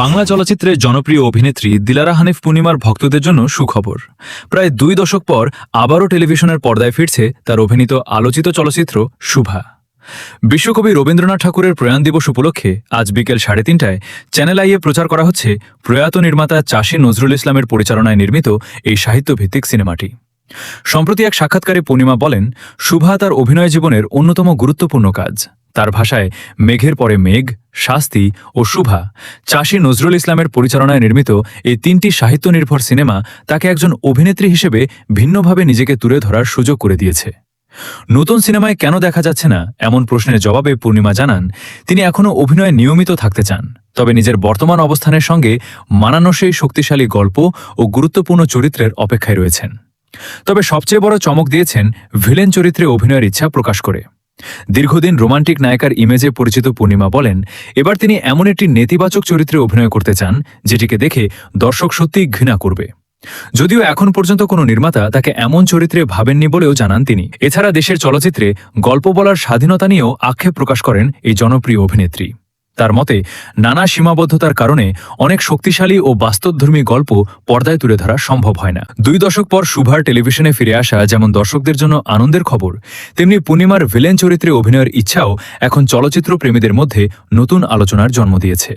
বাংলা চলচ্চিত্রের জনপ্রিয় অভিনেত্রী দিলারা হানিফ পূর্ণিমার ভক্তদের জন্য সুখবর। প্রায় 2 দশক পর আবারও টেলিভিশনের পর্দায় ফিরছে তার অভিনীত আলোচিত চলচ্চিত্র শুভা। বিশ্বকবি রবীন্দ্রনাথ ঠাকুরের প্রয়াণ দিবস উপলক্ষে আজ বিকেল 3:30টায় চ্যানেল আইয়ে প্রচার করা হচ্ছে প্রয়াত নির্মাতা চাষী নজরুল ইসলামের পরিচালনায় নির্মিত এই সাহিত্যভিত্তিক সিনেমাটি। সম্প্রতি এক সাক্ষাৎকারে পূর্ণিমা বলেন, শুভা তার অভিনয় জীবনের অন্যতম গুরুত্বপূর্ণ কাজ। তার ভাষায় মেঘের পরে মেঘ, শাস্তি ও শুভা, চাষী নজরুল ইসলামের পরিচালনায় নির্মিত এই 3টি সাহিত্য নির্ভর সিনেমা তাকে একজন অভিনেত্রী হিসেবে ভিন্নভাবে নিজেকে তুলে ধরার সুযোগ করে দিয়েছে। নতুন সিনেমায় কেন দেখা যাচ্ছে না এমন প্রশ্নের জবাবে পূর্ণিমা জানান, তিনি এখনও অভিনয়ে নিয়মিত থাকতে চান, তবে নিজের বর্তমান অবস্থানের সঙ্গে মানানসই শক্তিশালী গল্প ও গুরুত্বপূর্ণ চরিত্রের অপেক্ষায় রয়েছেন। তবে সবচেয়ে বড় চমক দিয়েছেন ভিলেন চরিত্রে অভিনয়ের ইচ্ছা প্রকাশ করে। দীর্ঘদিন রোমান্টিক নায়িকার ইমেজে পরিচিত পূর্ণিমা বলেন, এবার তিনি এমন একটি নেতিবাচক চরিত্রে অভিনয় করতে চান যেটিকে দেখে দর্শক সত্যিই ঘৃণা করবে। যদিও এখন পর্যন্ত কোনো নির্মাতা তাকে এমন চরিত্রে ভাবেননি বলেও জানান তিনি। এছাড়া দেশের চলচ্চিত্রে গল্প বলার স্বাধীনতা নিয়েও আক্ষেপ প্রকাশ করেন এই জনপ্রিয় অভিনেত্রী। তার মতে, নানা সীমাবদ্ধতার কারণে অনেক শক্তিশালী ও বাস্তবধর্মী গল্প পর্দায় তুলে ধরা সম্ভব হয় না। 2 দশক পর শুভার টেলিভিশনে ফিরে আসা যেমন দর্শকদের জন্য আনন্দের খবর, তেমনি পূর্ণিমার ভিলেন চরিত্রে অভিনয়ের ইচ্ছাও এখন চলচ্চিত্র প্রেমীদের মধ্যে নতুন আলোচনার জন্ম দিয়েছে।